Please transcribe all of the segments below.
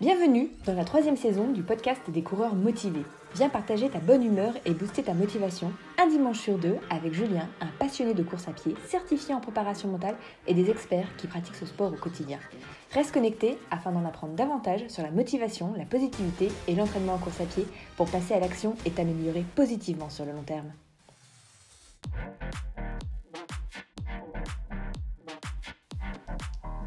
Bienvenue dans la 3e saison du podcast des coureurs motivés. Viens partager ta bonne humeur et booster ta motivation un dimanche sur 2 avec Julien, un passionné de course à pied, certifié en préparation mentale et des experts qui pratiquent ce sport au quotidien. Reste connecté afin d'en apprendre davantage sur la motivation, la positivité et l'entraînement en course à pied pour passer à l'action et t'améliorer positivement sur le long terme.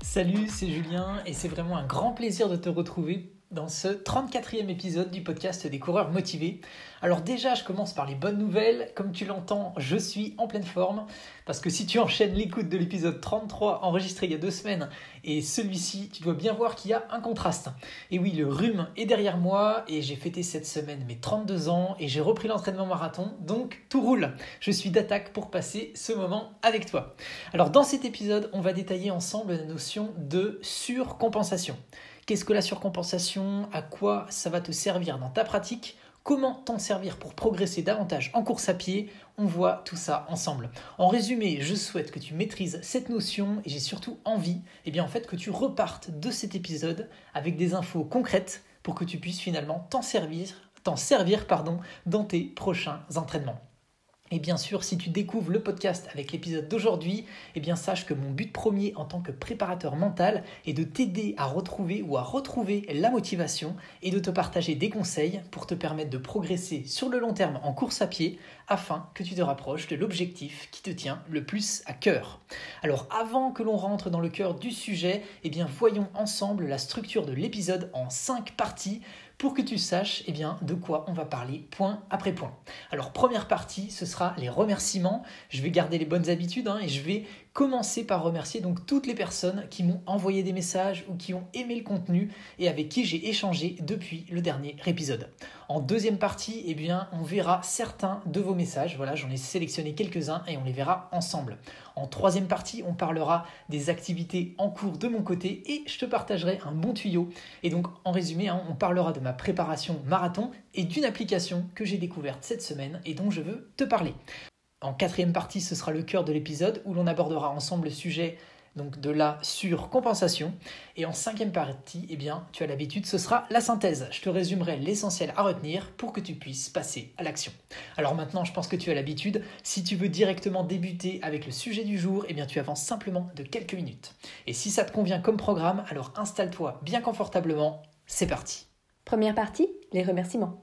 Salut, c'est Julien et c'est vraiment un grand plaisir de te retrouver dans ce 34e épisode du podcast des coureurs motivés. Alors déjà, je commence par les bonnes nouvelles. Comme tu l'entends, je suis en pleine forme parce que si tu enchaînes l'écoute de l'épisode 33 enregistré il y a 2 semaines et celui-ci, tu dois bien voir qu'il y a un contraste. Et oui, le rhume est derrière moi et j'ai fêté cette semaine mes 32 ans et j'ai repris l'entraînement marathon, donc tout roule. Je suis d'attaque pour passer ce moment avec toi. Alors dans cet épisode, on va détailler ensemble la notion de surcompensation. Qu'est-ce que la surcompensation? À quoi ça va te servir dans ta pratique? Comment t'en servir pour progresser davantage en course à pied? On voit tout ça ensemble. En résumé, je souhaite que tu maîtrises cette notion et j'ai surtout envie que tu repartes de cet épisode avec des infos concrètes pour que tu puisses finalement t'en servir dans tes prochains entraînements. Et bien sûr, si tu découvres le podcast avec l'épisode d'aujourd'hui, sache que mon but premier en tant que préparateur mental est de t'aider à retrouver la motivation et de te partager des conseils pour te permettre de progresser sur le long terme en course à pied afin que tu te rapproches de l'objectif qui te tient le plus à cœur. Alors avant que l'on rentre dans le cœur du sujet, voyons ensemble la structure de l'épisode en 5 parties pour que tu saches de quoi on va parler point après point. Alors première partie, ce sera les remerciements. Je vais garder les bonnes habitudes et je vais commencer par remercier donc toutes les personnes qui m'ont envoyé des messages ou qui ont aimé le contenu et avec qui j'ai échangé depuis le dernier épisode. En deuxième partie, on verra certains de vos messages. Voilà, j'en ai sélectionné quelques-uns et on les verra ensemble. En troisième partie, on parlera des activités en cours de mon côté et je te partagerai un bon tuyau. Et donc, en résumé, on parlera de ma préparation marathon et d'une application que j'ai découverte cette semaine et dont je veux te parler. En quatrième partie, ce sera le cœur de l'épisode où l'on abordera ensemble le sujet de la surcompensation. Et en cinquième partie, tu as l'habitude, ce sera la synthèse. Je te résumerai l'essentiel à retenir pour que tu puisses passer à l'action. Alors maintenant, je pense que tu as l'habitude. Si tu veux directement débuter avec le sujet du jour, tu avances simplement de quelques minutes. Et si ça te convient comme programme, alors installe-toi bien confortablement. C'est parti. Première partie, les remerciements.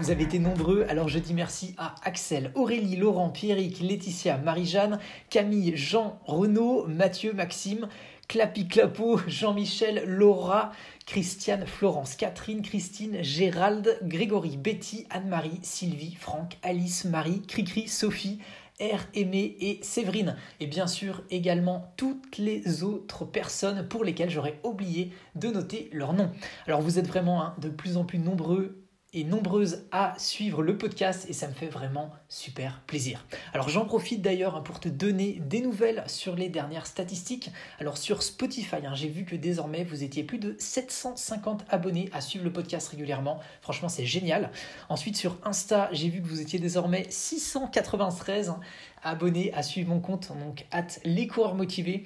Vous avez été nombreux, alors je dis merci à Axel, Aurélie, Laurent, Pierrick, Laetitia, Marie-Jeanne, Camille, Jean, Renaud, Mathieu, Maxime, Clapi Clapo, Jean-Michel, Laura, Christiane, Florence, Catherine, Christine, Gérald, Grégory, Betty, Anne-Marie, Sylvie, Franck, Alice, Marie, Cricri, Sophie, R, Aimé et Séverine. Et bien sûr également toutes les autres personnes pour lesquelles j'aurais oublié de noter leur nom. Alors vous êtes vraiment de plus en plus nombreux et nombreuses à suivre le podcast et ça me fait vraiment super plaisir. Alors j'en profite d'ailleurs pour te donner des nouvelles sur les dernières statistiques. Alors sur Spotify, j'ai vu que désormais vous étiez plus de 750 abonnés à suivre le podcast régulièrement. Franchement, c'est génial. Ensuite sur Insta, j'ai vu que vous étiez désormais 693 abonnés à suivre mon compte, donc @lescoureursmotivés.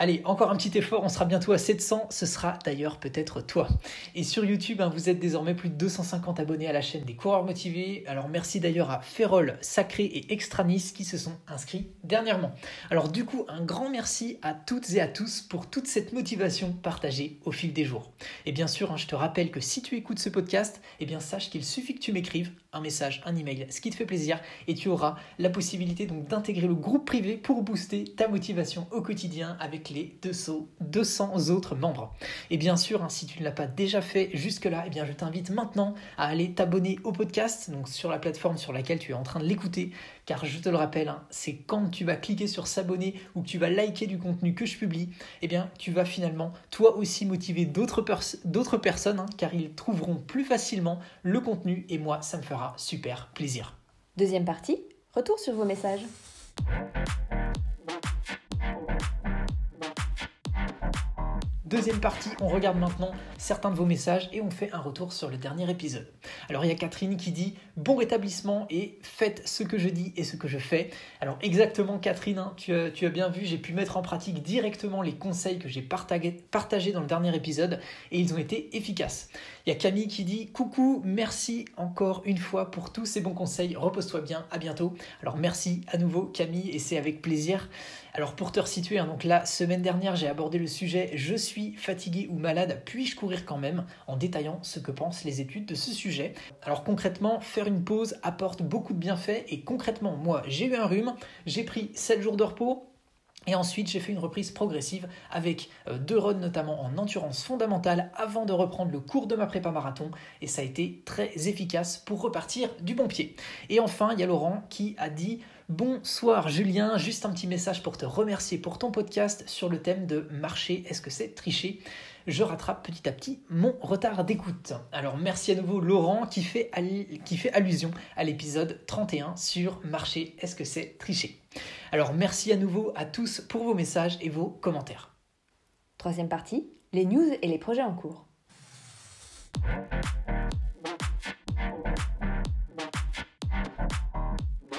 Allez, encore un petit effort, on sera bientôt à 700, ce sera d'ailleurs peut-être toi. Et sur YouTube, vous êtes désormais plus de 250 abonnés à la chaîne des coureurs motivés. Alors merci d'ailleurs à Ferrol, Sacré et Extranis qui se sont inscrits dernièrement. Alors du coup, un grand merci à toutes et à tous pour toute cette motivation partagée au fil des jours. Et bien sûr, je te rappelle que si tu écoutes ce podcast, sache qu'il suffit que tu m'écrives un message, un email, ce qui te fait plaisir et tu auras la possibilité donc d'intégrer le groupe privé pour booster ta motivation au quotidien avec les 200 autres membres. Et bien sûr, si tu ne l'as pas déjà fait jusque-là, je t'invite maintenant à aller t'abonner au podcast, donc sur la plateforme sur laquelle tu es en train de l'écouter, car je te le rappelle, c'est quand tu vas cliquer sur s'abonner ou que tu vas liker du contenu que je publie, tu vas finalement toi aussi motiver d'autres personnes, car ils trouveront plus facilement le contenu et moi, ça me fera super plaisir. Deuxième partie, retour sur vos messages. Deuxième partie, on regarde maintenant certains de vos messages et on fait un retour sur le dernier épisode. Alors il y a Catherine qui dit « Bon rétablissement et faites ce que je dis et ce que je fais ». Alors exactement Catherine, hein, tu as bien vu, j'ai pu mettre en pratique directement les conseils que j'ai partagés dans le dernier épisode et ils ont été efficaces. Il y a Camille qui dit « Coucou, merci encore une fois pour tous ces bons conseils, repose-toi bien, à bientôt ». Alors merci à nouveau Camille et c'est avec plaisir. Alors pour te resituer, donc la semaine dernière j'ai abordé le sujet « Je suis fatigué ou malade, puis-je courir quand même ?» en détaillant ce que pensent les études de ce sujet. Alors concrètement, faire une pause apporte beaucoup de bienfaits et concrètement, moi j'ai eu un rhume, j'ai pris 7 jours de repos. Et ensuite, j'ai fait une reprise progressive avec 2 runs notamment en endurance fondamentale avant de reprendre le cours de ma prépa marathon. Et ça a été très efficace pour repartir du bon pied. Et enfin, il y a Laurent qui a dit « Bonsoir Julien, juste un petit message pour te remercier pour ton podcast sur le thème de marcher, est-ce que c'est tricher ?» Je rattrape petit à petit mon retard d'écoute. Alors merci à nouveau Laurent qui fait allusion à l'épisode 31 sur marcher, est-ce que c'est tricher ? Alors merci à nouveau à tous pour vos messages et vos commentaires. Troisième partie, les news et les projets en cours.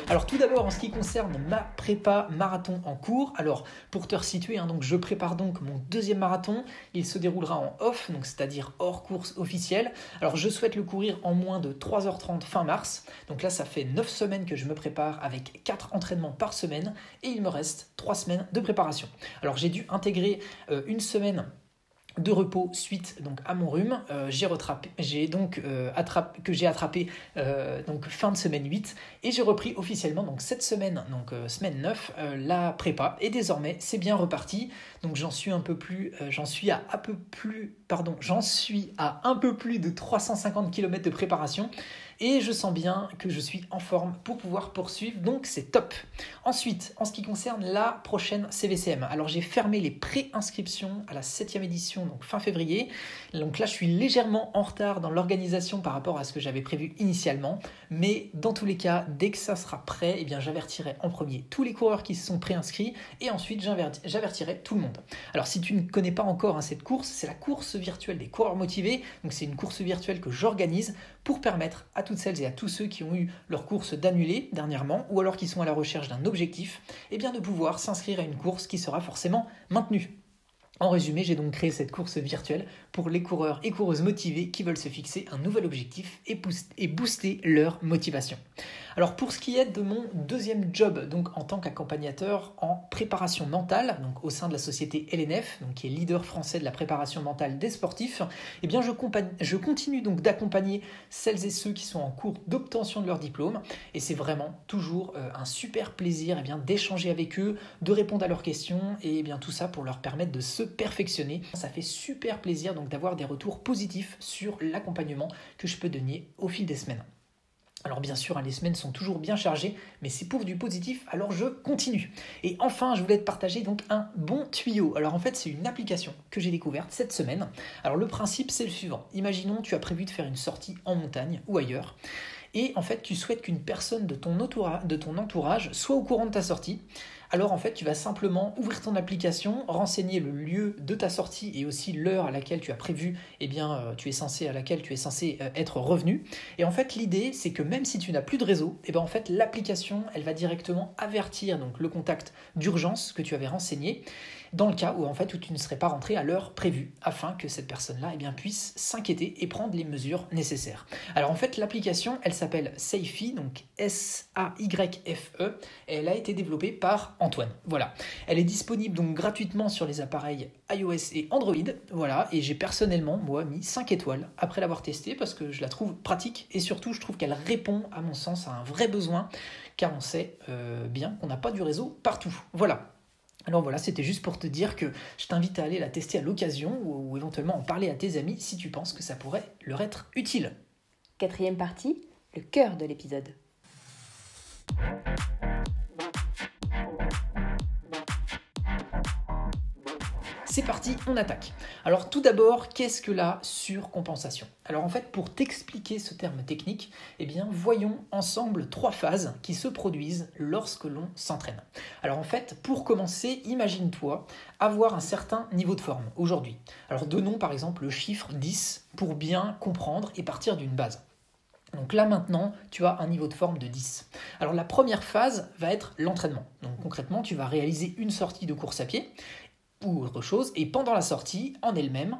Alors tout d'abord en ce qui concerne ma prépa marathon en cours, alors pour te resituer, donc je prépare donc mon 2e marathon, il se déroulera en off, donc c'est-à-dire hors course officielle. Alors je souhaite le courir en moins de 3h30 fin mars, donc là ça fait 9 semaines que je me prépare avec 4 entraînements par semaine et il me reste 3 semaines de préparation. Alors j'ai dû intégrer une semaine de repos suite donc à mon rhume, j'ai attrapé donc fin de semaine 8 et j'ai repris officiellement donc cette semaine, donc semaine 9, la prépa et désormais c'est bien reparti. Donc j'en suis à un peu plus de 350 km de préparation et je sens bien que je suis en forme pour pouvoir poursuivre, donc c'est top. Ensuite, en ce qui concerne la prochaine CVCM, alors j'ai fermé les pré-inscriptions à la 7e édition, donc fin février. Donc là, je suis légèrement en retard dans l'organisation par rapport à ce que j'avais prévu initialement, mais dans tous les cas, dès que ça sera prêt, eh bien, j'avertirai en premier tous les coureurs qui se sont pré-inscrits et ensuite j'avertirai tout le monde. Alors si tu ne connais pas encore cette course, c'est la course virtuelle des coureurs motivés, donc c'est une course virtuelle que j'organise pour permettre à toutes celles et à tous ceux qui ont eu leur course d'annuler dernièrement ou alors qui sont à la recherche d'un objectif, eh bien de pouvoir s'inscrire à une course qui sera forcément maintenue. En résumé, j'ai donc créé cette course virtuelle pour les coureurs et coureuses motivés qui veulent se fixer un nouvel objectif et booster leur motivation. Alors pour ce qui est de mon 2e job, donc en tant qu'accompagnateur en préparation mentale, donc au sein de la société LNF, donc qui est leader français de la préparation mentale des sportifs, eh bien je continue donc d'accompagner celles et ceux qui sont en cours d'obtention de leur diplôme et c'est vraiment toujours un super plaisir d'échanger avec eux, de répondre à leurs questions et bien tout ça pour leur permettre de se perfectionner. Ça fait super plaisir donc d'avoir des retours positifs sur l'accompagnement que je peux donner au fil des semaines. Alors bien sûr, les semaines sont toujours bien chargées, mais c'est pour du positif, alors je continue. Et enfin, je voulais te partager donc un bon tuyau. Alors en fait, c'est une application que j'ai découverte cette semaine. Alors le principe, c'est le suivant. Imaginons, tu as prévu de faire une sortie en montagne ou ailleurs. Et en fait, tu souhaites qu'une personne de ton entourage soit au courant de ta sortie. Alors en fait, tu vas simplement ouvrir ton application, renseigner le lieu de ta sortie et aussi l'heure à laquelle tu as prévu, à laquelle tu es censé être revenu. Et en fait, l'idée, c'est que même si tu n'as plus de réseau, en fait, l'application, elle va directement avertir donc le contact d'urgence que tu avais renseigné dans le cas où tu ne serais pas rentré à l'heure prévue, afin que cette personne-là puisse s'inquiéter et prendre les mesures nécessaires. Alors en fait, l'application, elle s'appelle Sayfe, donc S-A-Y-F-E, et elle a été développée par Antoine. Voilà. Elle est disponible donc gratuitement sur les appareils iOS et Android. Voilà. Et j'ai personnellement, moi, mis 5 étoiles après l'avoir testée parce que je la trouve pratique et surtout, je trouve qu'elle répond, à mon sens, à un vrai besoin car on sait bien qu'on n'a pas du réseau partout. Voilà. Alors voilà, c'était juste pour te dire que je t'invite à aller la tester à l'occasion ou éventuellement en parler à tes amis si tu penses que ça pourrait leur être utile. 4e partie, le cœur de l'épisode. C'est parti, on attaque. Alors tout d'abord, qu'est-ce que la surcompensation ? Alors en fait, pour t'expliquer ce terme technique, voyons ensemble 3 phases qui se produisent lorsque l'on s'entraîne. Alors en fait, pour commencer, imagine-toi avoir un certain niveau de forme aujourd'hui. Alors donnons par exemple le chiffre 10 pour bien comprendre et partir d'une base. Donc là maintenant, tu as un niveau de forme de 10. Alors la première phase va être l'entraînement. Donc concrètement, tu vas réaliser une sortie de course à pied ou autre chose, et pendant la sortie en elle-même,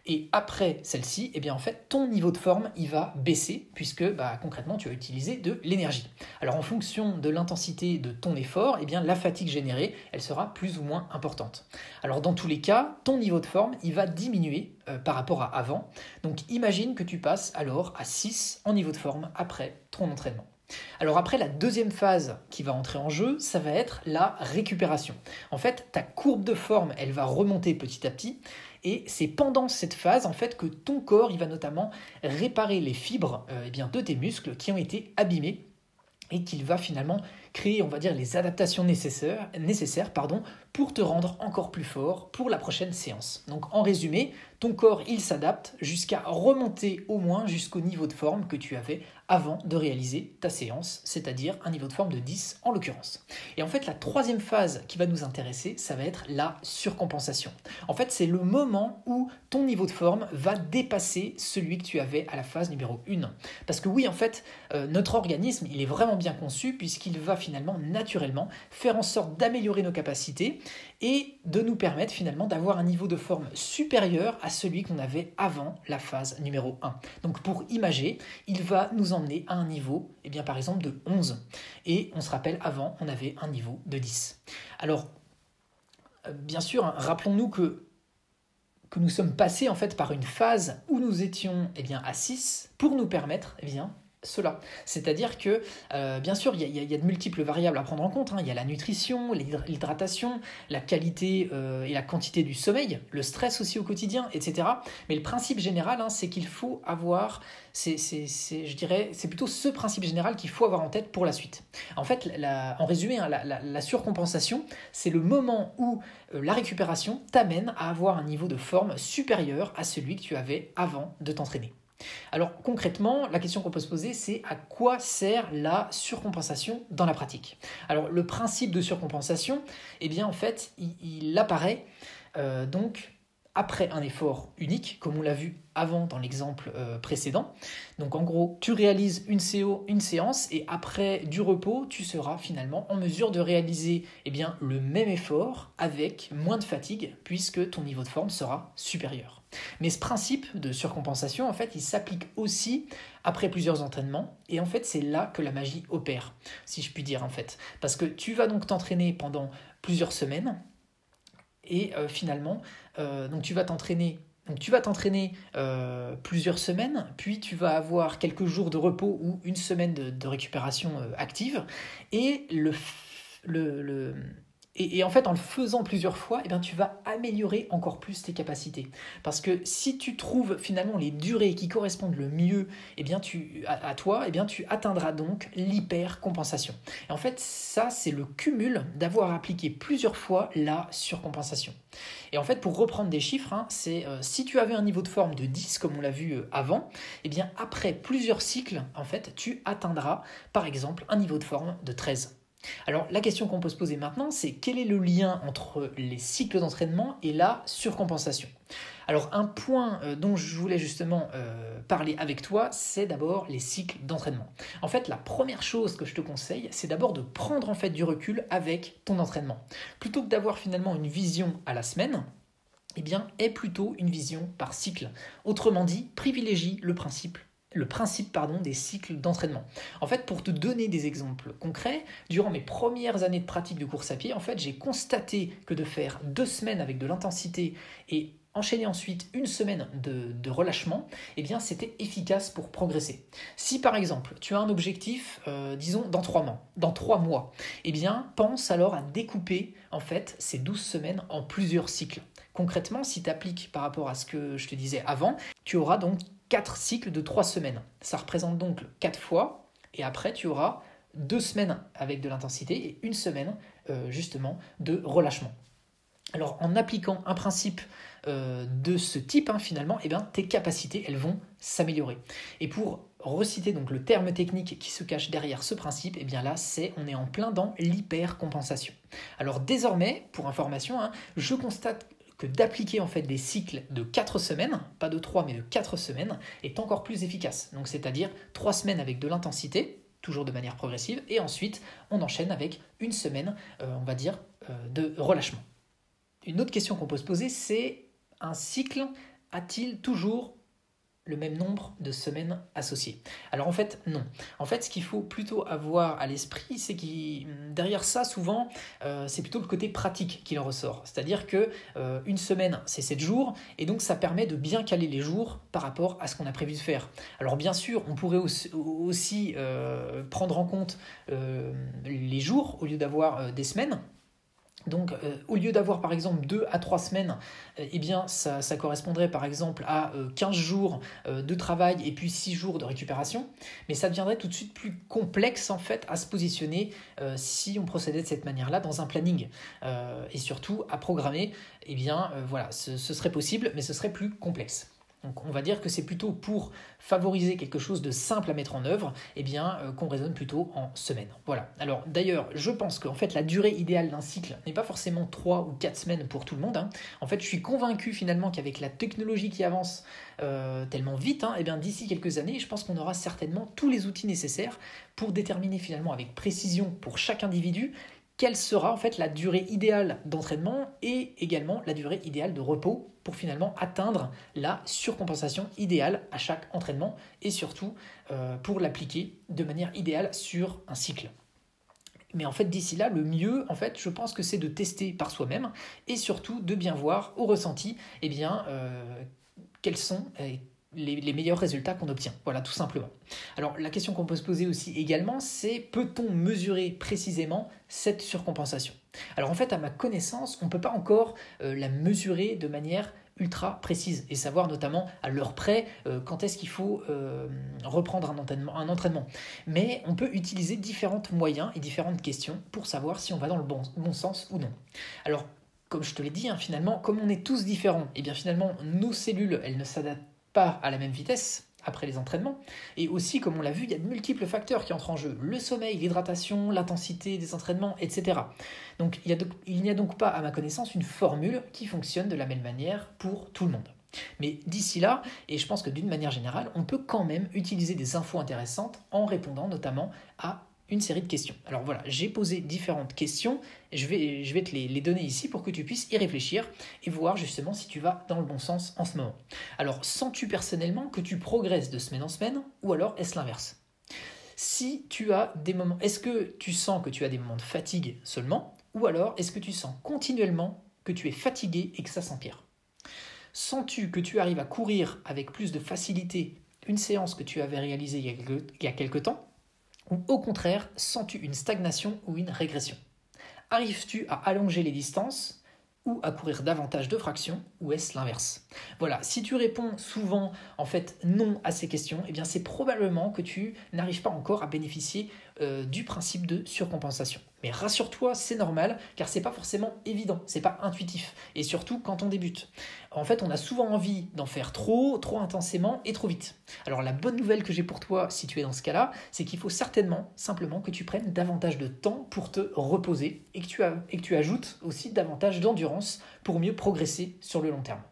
et après celle-ci, eh bien en fait, ton niveau de forme, il va baisser, puisque concrètement, tu vas utiliser de l'énergie. Alors en fonction de l'intensité de ton effort, eh bien la fatigue générée, elle sera plus ou moins importante. Alors dans tous les cas, ton niveau de forme, il va diminuer par rapport à avant. Donc imagine que tu passes alors à 6 en niveau de forme après ton entraînement. Alors après, la deuxième phase qui va entrer en jeu, ça va être la récupération. En fait, ta courbe de forme, elle va remonter petit à petit, et c'est pendant cette phase en fait que ton corps, il va notamment réparer les fibres de tes muscles qui ont été abîmés, et qu'il va finalement créer, on va dire, les adaptations nécessaires pour te rendre encore plus fort pour la prochaine séance. Donc en résumé, ton corps, il s'adapte jusqu'à remonter au moins jusqu'au niveau de forme que tu avais avant de réaliser ta séance, c'est-à-dire un niveau de forme de 10 en l'occurrence. Et en fait, la troisième phase qui va nous intéresser, ça va être la surcompensation. En fait, c'est le moment où ton niveau de forme va dépasser celui que tu avais à la phase numéro 1. Parce que oui, en fait, notre organisme, il est vraiment bien conçu puisqu'il va finalement naturellement faire en sorte d'améliorer nos capacités et de nous permettre finalement d'avoir un niveau de forme supérieur à celui qu'on avait avant la phase numéro 1. Donc pour imager, il va nous emmener à un niveau, par exemple de 11. Et on se rappelle, avant, on avait un niveau de 10. Alors, bien sûr, rappelons-nous que nous sommes passés en fait par une phase où nous étions à 6 pour nous permettre cela. C'est-à-dire que, bien sûr, il y a de multiples variables à prendre en compte. Il y a la nutrition, l'hydratation, la qualité et la quantité du sommeil, le stress aussi au quotidien, etc. Mais le principe général, c'est qu'il faut avoir, je dirais, c'est plutôt ce principe général qu'il faut avoir en tête pour la suite. En fait, en résumé, la surcompensation, c'est le moment où la récupération t'amène à avoir un niveau de forme supérieur à celui que tu avais avant de t'entraîner. Alors concrètement, la question qu'on peut se poser, c'est à quoi sert la surcompensation dans la pratique ? Alors le principe de surcompensation, en fait, il apparaît donc après un effort unique, comme on l'a vu avant dans l'exemple précédent. Donc en gros, tu réalises une séance et après du repos, tu seras finalement en mesure de réaliser le même effort avec moins de fatigue puisque ton niveau de forme sera supérieur. Mais ce principe de surcompensation, en fait, il s'applique aussi après plusieurs entraînements et en fait, c'est là que la magie opère, si je puis dire en fait. Parce que tu vas donc t'entraîner pendant plusieurs semaines et finalement, donc tu vas t'entraîner plusieurs semaines, puis tu vas avoir quelques jours de repos ou une semaine de récupération active. Et en fait, en le faisant plusieurs fois, tu vas améliorer encore plus tes capacités. Parce que si tu trouves finalement les durées qui correspondent le mieux à toi, tu atteindras donc l'hypercompensation. Et en fait, ça, c'est le cumul d'avoir appliqué plusieurs fois la surcompensation. Et en fait, pour reprendre des chiffres, c'est si tu avais un niveau de forme de 10, comme on l'a vu avant, après plusieurs cycles, en fait, tu atteindras, par exemple, un niveau de forme de 13. Alors la question qu'on peut se poser maintenant, c'est quel est le lien entre les cycles d'entraînement et la surcompensation ? Alors un point dont je voulais justement parler avec toi, c'est d'abord les cycles d'entraînement. En fait, la première chose que je te conseille, c'est d'abord de prendre en fait du recul avec ton entraînement. Plutôt que d'avoir finalement une vision à la semaine, aie plutôt une vision par cycle. Autrement dit, privilégie le principe des cycles d'entraînement. En fait, pour te donner des exemples concrets, durant mes premières années de pratique de course à pied, en fait, j'ai constaté que de faire 2 semaines avec de l'intensité et enchaîner ensuite une semaine de relâchement, c'était efficace pour progresser. Si par exemple, tu as un objectif, disons, dans 3 mois, pense alors à découper en fait ces 12 semaines en plusieurs cycles. Concrètement, si tu appliques par rapport à ce que je te disais avant, tu auras donc 4 cycles de 3 semaines. Ça représente donc 4 fois, et après tu auras 2 semaines avec de l'intensité et une semaine justement de relâchement. Alors en appliquant un principe de ce type, finalement, tes capacités, elles vont s'améliorer. Et pour reciter donc le terme technique qui se cache derrière ce principe, là, on est en plein dans l'hypercompensation. Alors désormais, pour information, je constate que d'appliquer en fait des cycles de 4 semaines, pas de 3 mais de 4 semaines, est encore plus efficace. Donc c'est-à-dire 3 semaines avec de l'intensité, toujours de manière progressive, et ensuite on enchaîne avec une semaine, on va dire, de relâchement. Une autre question qu'on peut se poser, c'est un cycle a-t-il toujours le même nombre de semaines associées? Alors en fait, non. En fait, ce qu'il faut plutôt avoir à l'esprit, c'est que derrière ça, souvent, c'est plutôt le côté pratique qui en ressort. C'est-à-dire que une semaine, c'est 7 jours, et donc ça permet de bien caler les jours par rapport à ce qu'on a prévu de faire. Alors bien sûr, on pourrait aussi prendre en compte les jours au lieu d'avoir des semaines. Donc, au lieu d'avoir par exemple 2 à 3 semaines, eh bien, ça correspondrait par exemple à 15 jours de travail et puis 6 jours de récupération. Mais ça deviendrait tout de suite plus complexe en fait à se positionner si on procédait de cette manière-là dans un planning. Et surtout à programmer, eh bien, voilà, ce serait possible, mais ce serait plus complexe. Donc on va dire que c'est plutôt pour favoriser quelque chose de simple à mettre en œuvre, eh bien, qu'on raisonne plutôt en semaines. Voilà. Alors d'ailleurs, je pense qu'en fait la durée idéale d'un cycle n'est pas forcément 3 ou 4 semaines pour tout le monde. En fait, je suis convaincu finalement qu'avec la technologie qui avance tellement vite, eh bien, d'ici quelques années, je pense qu'on aura certainement tous les outils nécessaires pour déterminer finalement avec précision pour chaque individu quelle sera en fait la durée idéale d'entraînement et également la durée idéale de repos pour finalement atteindre la surcompensation idéale à chaque entraînement et surtout pour l'appliquer de manière idéale sur un cycle. Mais en fait, d'ici là, le mieux, en fait, je pense que c'est de tester par soi-même et surtout de bien voir au ressenti, eh bien, quels sont les meilleurs résultats qu'on obtient. Voilà, tout simplement. Alors, la question qu'on peut se poser aussi également, c'est peut-on mesurer précisément cette surcompensation? Alors, en fait, à ma connaissance, on ne peut pas encore la mesurer de manière ultra précise et savoir notamment à l'heure près quand est-ce qu'il faut reprendre un entraînement. Mais on peut utiliser différents moyens et différentes questions pour savoir si on va dans le bon sens ou non. Alors, comme je te l'ai dit, finalement, comme on est tous différents, et bien finalement, nos cellules, elles ne s'adaptent pas à la même vitesse après les entraînements. Et aussi, comme on l'a vu, il y a de multiples facteurs qui entrent en jeu. Le sommeil, l'hydratation, l'intensité des entraînements, etc. Donc, il n'y a donc pas, à ma connaissance, une formule qui fonctionne de la même manière pour tout le monde. Mais d'ici là, et je pense que d'une manière générale, on peut quand même utiliser des infos intéressantes en répondant notamment à une série de questions. Alors voilà, j'ai posé différentes questions, je vais te les donner ici pour que tu puisses y réfléchir et voir justement si tu vas dans le bon sens en ce moment. Alors, sens-tu personnellement que tu progresses de semaine en semaine ou alors est-ce l'inverse? Si tu as des moments, est-ce que tu sens que tu as des moments de fatigue seulement ou alors est-ce que tu sens continuellement que tu es fatigué et que ça s'empire? Sens-tu que tu arrives à courir avec plus de facilité une séance que tu avais réalisée il y a quelque temps? Ou au contraire, sens-tu une stagnation ou une régression? Arrives-tu à allonger les distances ou à courir davantage de fractions ou est-ce l'inverse? Voilà, si tu réponds souvent en fait non à ces questions, eh bien c'est probablement que tu n'arrives pas encore à bénéficier du principe de surcompensation. Mais rassure-toi, c'est normal car c'est pas forcément évident, c'est pas intuitif et surtout quand on débute. En fait, on a souvent envie d'en faire trop intensément et trop vite. Alors la bonne nouvelle que j'ai pour toi si tu es dans ce cas-là, c'est qu'il faut simplement que tu prennes davantage de temps pour te reposer et que tu ajoutes aussi davantage d'endurance pour mieux progresser sur le long terme.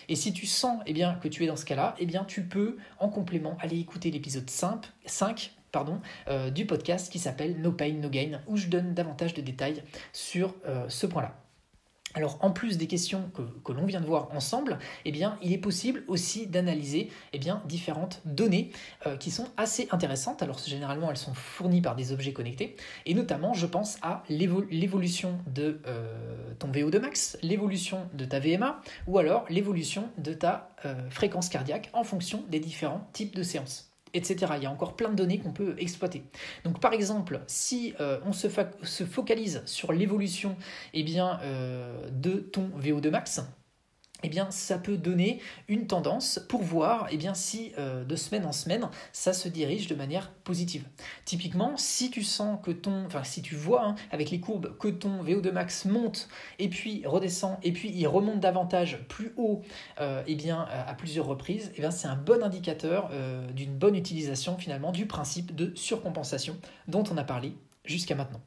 Et si tu sens que tu es dans ce cas-là, tu peux en complément aller écouter l'épisode 5 du podcast qui s'appelle No Pain, No Gain, où je donne davantage de détails sur ce point-là. Alors, en plus des questions que l'on vient de voir ensemble, il est possible aussi d'analyser différentes données qui sont assez intéressantes. Alors, généralement, elles sont fournies par des objets connectés. Et notamment, je pense à l'évolution de ton VO2 max, l'évolution de ta VMA, ou alors l'évolution de ta fréquence cardiaque en fonction des différents types de séances, etc. Il y a encore plein de données qu'on peut exploiter. Donc par exemple, si on se focalise sur l'évolution de ton VO2 max, ça peut donner une tendance pour voir si de semaine en semaine, ça se dirige de manière positive. Typiquement, si tu sens que si tu vois avec les courbes que ton VO2 max monte et puis redescend et puis il remonte davantage plus haut à plusieurs reprises, c'est un bon indicateur d'une bonne utilisation finalement du principe de surcompensation dont on a parlé jusqu'à maintenant.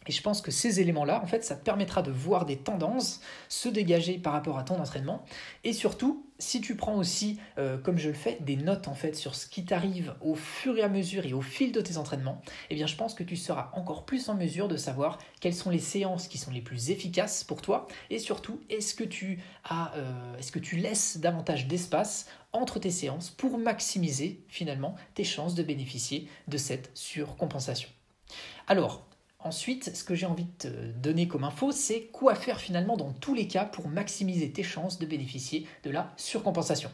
Et je pense que ces éléments-là, en fait, ça te permettra de voir des tendances se dégager par rapport à ton entraînement. Et surtout, si tu prends aussi, comme je le fais, des notes en fait sur ce qui t'arrive au fur et à mesure et au fil de tes entraînements, eh bien, je pense que tu seras encore plus en mesure de savoir quelles sont les séances qui sont les plus efficaces pour toi. Et surtout, est-ce que tu laisses davantage d'espace entre tes séances pour maximiser finalement tes chances de bénéficier de cette surcompensation. Alors, ensuite, ce que j'ai envie de te donner comme info, c'est quoi faire finalement dans tous les cas pour maximiser tes chances de bénéficier de la surcompensation.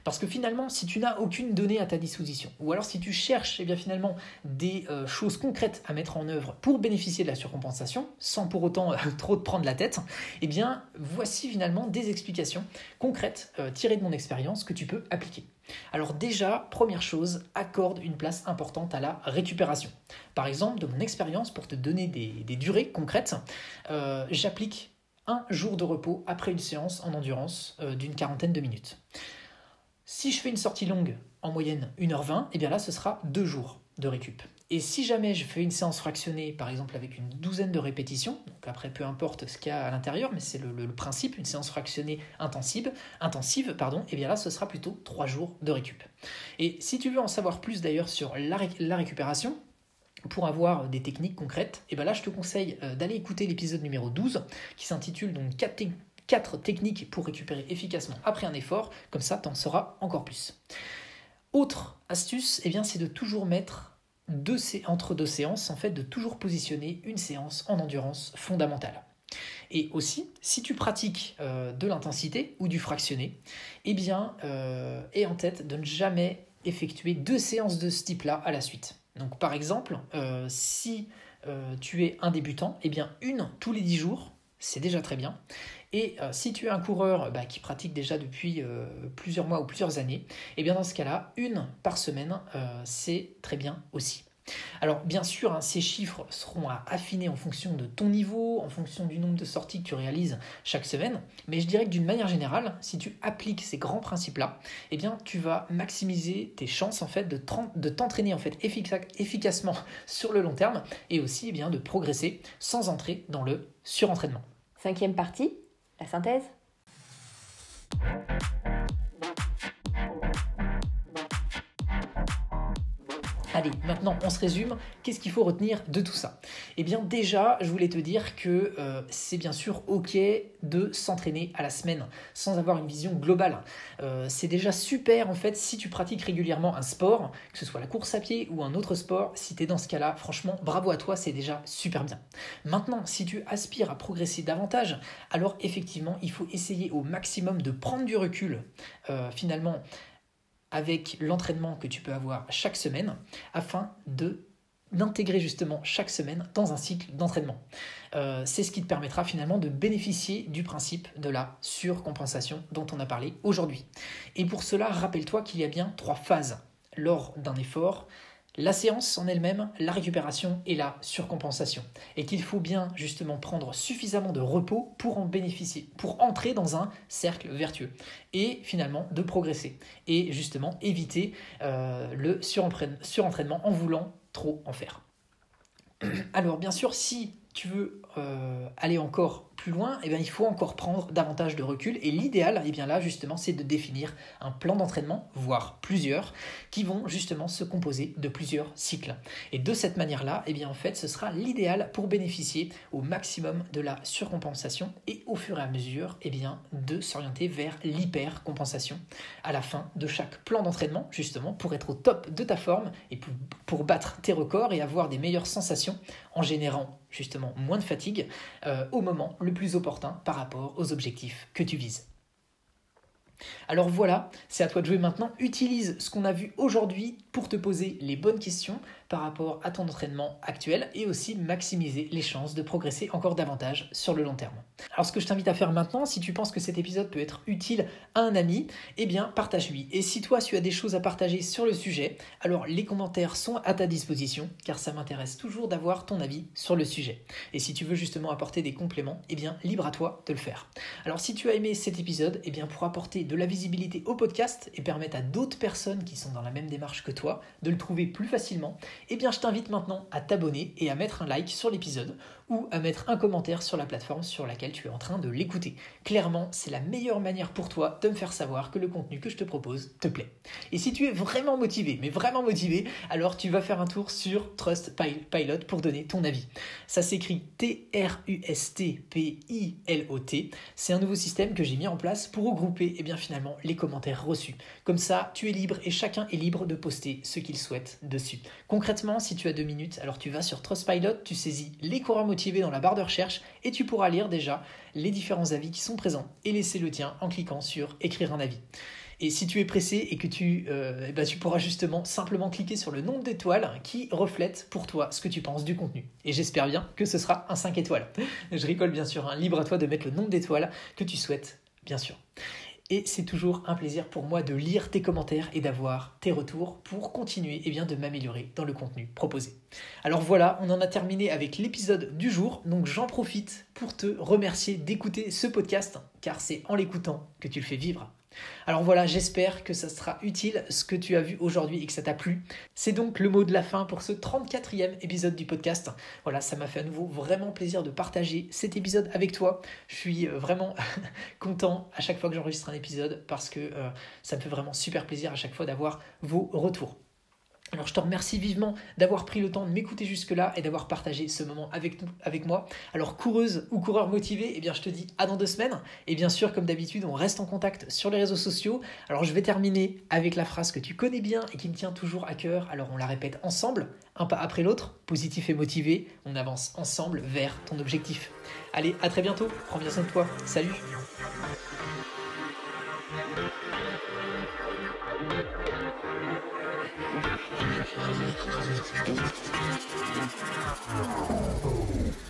Parce que finalement, si tu n'as aucune donnée à ta disposition, ou alors si tu cherches finalement des choses concrètes à mettre en œuvre pour bénéficier de la surcompensation, sans pour autant trop te prendre la tête, eh bien voici finalement des explications concrètes tirées de mon expérience que tu peux appliquer. Alors déjà, première chose, accorde une place importante à la récupération. Par exemple, de mon expérience, pour te donner des durées concrètes, j'applique 1 jour de repos après une séance en endurance d'une 40aine de minutes. Si je fais une sortie longue, en moyenne 1h20, et bien là ce sera 2 jours de récup. Et si jamais je fais une séance fractionnée, par exemple avec une 12aine de répétitions, donc après peu importe ce qu'il y a à l'intérieur, mais c'est le principe, une séance fractionnée intensive, et bien là ce sera plutôt 3 jours de récup. Et si tu veux en savoir plus d'ailleurs sur la récupération, pour avoir des techniques concrètes, et bien là je te conseille d'aller écouter l'épisode numéro 12 qui s'intitule donc 4 techniques pour récupérer efficacement après un effort, comme ça tu en sauras encore plus. Autre astuce, c'est de toujours mettre entre 2 séances, en fait, de toujours positionner une séance en endurance fondamentale. Et aussi, si tu pratiques de l'intensité ou du fractionné, aie en tête de ne jamais effectuer 2 séances de ce type-là à la suite. Donc par exemple, si tu es un débutant, une tous les 10 jours, c'est déjà très bien. Et si tu es un coureur qui pratique déjà depuis plusieurs mois ou plusieurs années, dans ce cas-là, 1 par semaine, c'est très bien aussi. Alors bien sûr, ces chiffres seront à affiner en fonction de ton niveau, en fonction du nombre de sorties que tu réalises chaque semaine, mais je dirais que d'une manière générale, si tu appliques ces grands principes-là, tu vas maximiser tes chances en fait, de t'entraîner en fait, efficacement sur le long terme et aussi de progresser sans entrer dans le surentraînement. 5e partie, la synthèse. Allez, maintenant on se résume, qu'est-ce qu'il faut retenir de tout ça ? Déjà, je voulais te dire que c'est bien sûr ok de s'entraîner à la semaine sans avoir une vision globale. C'est déjà super en fait si tu pratiques régulièrement un sport, que ce soit la course à pied ou un autre sport, si tu es dans ce cas-là, franchement bravo à toi, c'est déjà super bien. Maintenant, si tu aspires à progresser davantage, alors effectivement il faut essayer au maximum de prendre du recul finalement avec l'entraînement que tu peux avoir chaque semaine afin d'intégrer justement chaque semaine dans un cycle d'entraînement. C'est ce qui te permettra finalement de bénéficier du principe de la surcompensation dont on a parlé aujourd'hui. Et pour cela, rappelle-toi qu'il y a bien 3 phases lors d'un effort: la séance en elle-même, la récupération et la surcompensation. Et qu'il faut bien justement prendre suffisamment de repos pour en bénéficier, pour entrer dans un cercle vertueux et finalement de progresser. Et justement éviter le surentraînement en voulant trop en faire. Alors bien sûr, si tu veux aller encore plus loin, il faut encore prendre davantage de recul. Et l'idéal, là justement, c'est de définir un plan d'entraînement, voire plusieurs, qui vont justement se composer de plusieurs cycles. Et de cette manière-là, en fait, ce sera l'idéal pour bénéficier au maximum de la surcompensation et au fur et à mesure, de s'orienter vers l'hypercompensation à la fin de chaque plan d'entraînement, justement, pour être au top de ta forme et pour battre tes records et avoir des meilleures sensations en générant justement moins de fatigue au moment le plus opportun par rapport aux objectifs que tu vises. Alors voilà, c'est à toi de jouer maintenant. Utilise ce qu'on a vu aujourd'hui pour te poser les bonnes questions par rapport à ton entraînement actuel et aussi maximiser les chances de progresser encore davantage sur le long terme. Alors ce que je t'invite à faire maintenant, si tu penses que cet épisode peut être utile à un ami, partage-lui. Et si toi tu as des choses à partager sur le sujet, alors les commentaires sont à ta disposition car ça m'intéresse toujours d'avoir ton avis sur le sujet. Et si tu veux justement apporter des compléments, libre à toi de le faire. Alors si tu as aimé cet épisode, pour apporter de la visibilité au podcast et permettre à d'autres personnes qui sont dans la même démarche que toi de le trouver plus facilement, je t'invite maintenant à t'abonner et à mettre un like sur l'épisode ou à mettre un commentaire sur la plateforme sur laquelle tu es en train de l'écouter. Clairement, c'est la meilleure manière pour toi de me faire savoir que le contenu que je te propose te plaît. Et si tu es vraiment motivé, mais vraiment motivé, alors tu vas faire un tour sur Trustpilot pour donner ton avis. Ça s'écrit Trustpilot. C'est un nouveau système que j'ai mis en place pour regrouper finalement les commentaires reçus. Comme ça, tu es libre et chacun est libre de poster ce qu'il souhaite dessus. Concrètement, si tu as 2 minutes, alors tu vas sur Trustpilot, tu saisis les coureurs motivés dans la barre de recherche et tu pourras lire déjà les différents avis qui sont présents et laisser le tien en cliquant sur écrire un avis. Et si tu es pressé et que tu pourras justement simplement cliquer sur le nombre d'étoiles qui reflète pour toi ce que tu penses du contenu. Et j'espère bien que ce sera un 5 étoiles. Je rigole bien sûr, libre à toi de mettre le nombre d'étoiles que tu souhaites, bien sûr. Et c'est toujours un plaisir pour moi de lire tes commentaires et d'avoir tes retours pour continuer de m'améliorer dans le contenu proposé. Alors voilà, on en a terminé avec l'épisode du jour. Donc j'en profite pour te remercier d'écouter ce podcast car c'est en l'écoutant que tu le fais vivre. Alors voilà, j'espère que ça sera utile ce que tu as vu aujourd'hui et que ça t'a plu. C'est donc le mot de la fin pour ce 34e épisode du podcast. Voilà, ça m'a fait à nouveau vraiment plaisir de partager cet épisode avec toi. Je suis vraiment content à chaque fois que j'enregistre un épisode parce que ça me fait vraiment super plaisir à chaque fois d'avoir vos retours. Alors je te remercie vivement d'avoir pris le temps de m'écouter jusque-là et d'avoir partagé ce moment avec moi. Alors coureuse ou coureur motivé, je te dis à dans 2 semaines. Et bien sûr, comme d'habitude, on reste en contact sur les réseaux sociaux. Alors je vais terminer avec la phrase que tu connais bien et qui me tient toujours à cœur. Alors on la répète ensemble, un pas après l'autre, positif et motivé. On avance ensemble vers ton objectif. Allez, à très bientôt. Prends bien soin de toi. Salut. Thank you.